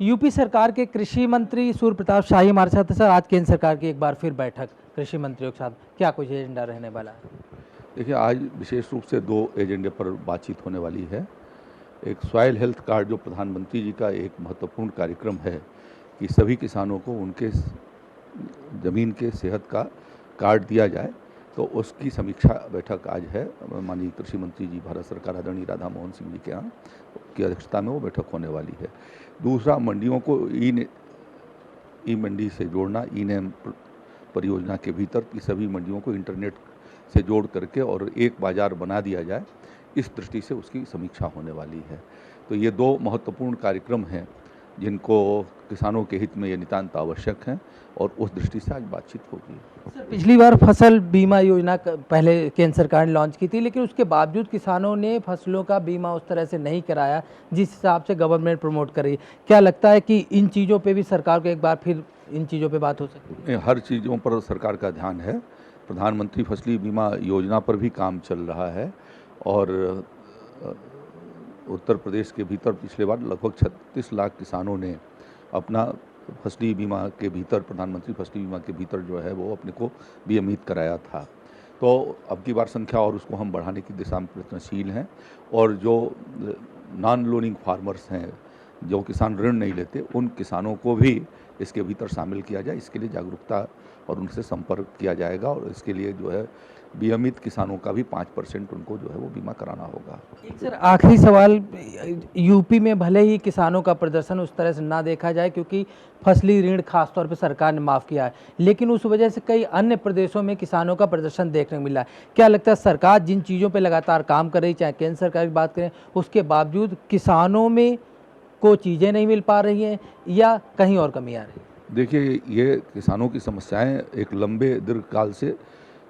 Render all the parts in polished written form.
UP सरकार के कृषि मंत्री सूर्य प्रताप शाही हमारे साथ है। सर, आज केंद्र सरकार की एक बार फिर बैठक कृषि मंत्रियों के साथ, क्या कुछ एजेंडा रहने वाला है? देखिए, आज विशेष रूप से दो एजेंडे पर बातचीत होने वाली है। एक सॉइल हेल्थ कार्ड जो प्रधानमंत्री जी का एक महत्वपूर्ण कार्यक्रम है कि सभी किसानों को उनके ज़मीन के सेहत का कार्ड दिया जाए, तो उसकी समीक्षा बैठक आज है। माननीय कृषि मंत्री जी, भारत सरकार आदरणीय राधा मोहन सिंह जी के यहाँ की अध्यक्षता में वो बैठक होने वाली है। दूसरा, मंडियों को ई मंडी से जोड़ना, ई नैम परियोजना के भीतर की सभी मंडियों को इंटरनेट से जोड़ करके और एक बाज़ार बना दिया जाए, इस दृष्टि से उसकी समीक्षा होने वाली है। तो ये दो महत्वपूर्ण कार्यक्रम हैं जिनको किसानों के हित में ये नितांत आवश्यक हैं और उस दृष्टि से आज बातचीत होगी। सर, पिछली बार फसल बीमा योजना पहले केंद्र सरकार ने लॉन्च की थी, लेकिन उसके बावजूद किसानों ने फसलों का बीमा उस तरह से नहीं कराया जिस हिसाब से गवर्नमेंट प्रमोट कर रही है। क्या लगता है कि इन चीज़ों पे भी सरकार को एक बार फिर इन चीज़ों पे बात हो सकती है? हर चीज़ों पर सरकार का ध्यान है। प्रधानमंत्री फसली बीमा योजना पर भी काम चल रहा है और उत्तर प्रदेश के भीतर पिछले बार लगभग 36 लाख किसानों ने अपना फसली बीमा के भीतर, प्रधानमंत्री फसली बीमा के भीतर जो है वो अपने को बीमित कराया था। तो अब की बार संख्या और उसको हम बढ़ाने की दिशा में प्रयत्नशील हैं और जो नॉन लोनिंग फार्मर्स हैं, जो किसान ऋण नहीं लेते, उन किसानों को भी इसके भीतर शामिल किया जाए। इसके लिए जागरूकता और उनसे संपर्क किया जाएगा और इसके लिए जो है बीमित किसानों का भी 5% उनको जो है वो बीमा कराना होगा। एक सर आखिरी सवाल, यूपी में भले ही किसानों का प्रदर्शन उस तरह से ना देखा जाए क्योंकि फसली ऋण खासतौर पर सरकार ने माफ़ किया है, लेकिन उस वजह से कई अन्य प्रदेशों में किसानों का प्रदर्शन देखने को मिला है। क्या लगता है सरकार जिन चीज़ों पर लगातार काम कर रही, चाहे केंद्र सरकार की बात करें, उसके बावजूद किसानों में को चीज़ें नहीं मिल पा रही हैं या कहीं और कमी आ रही है? देखिए, ये किसानों की समस्याएं एक लंबे दीर्घकाल से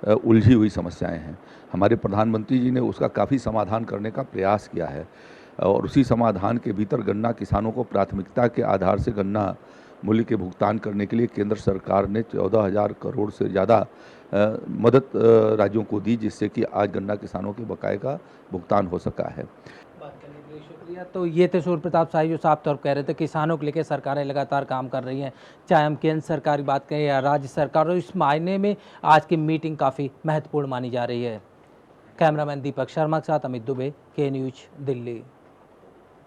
उलझी हुई समस्याएं हैं। हमारे प्रधानमंत्री जी ने उसका काफ़ी समाधान करने का प्रयास किया है और उसी समाधान के भीतर गन्ना किसानों को प्राथमिकता के आधार से गन्ना मूल्य के भुगतान करने के लिए केंद्र सरकार ने 14,000 करोड़ से ज़्यादा मदद राज्यों को दी, जिससे कि आज गन्ना किसानों के बकाये का भुगतान हो सका है। बात करने के लिए शुक्रिया। तो ये थे सूर्य प्रताप शाही जो साफ तौर पर कह रहे थे किसानों को लेकर सरकारें लगातार काम कर रही हैं, चाहे हम केंद्र सरकार की बात करें या राज्य सरकार, और इस मायने में आज की मीटिंग काफ़ी महत्वपूर्ण मानी जा रही है। कैमरामैन दीपक शर्मा के साथ अमित दुबे, के न्यूज़, दिल्ली।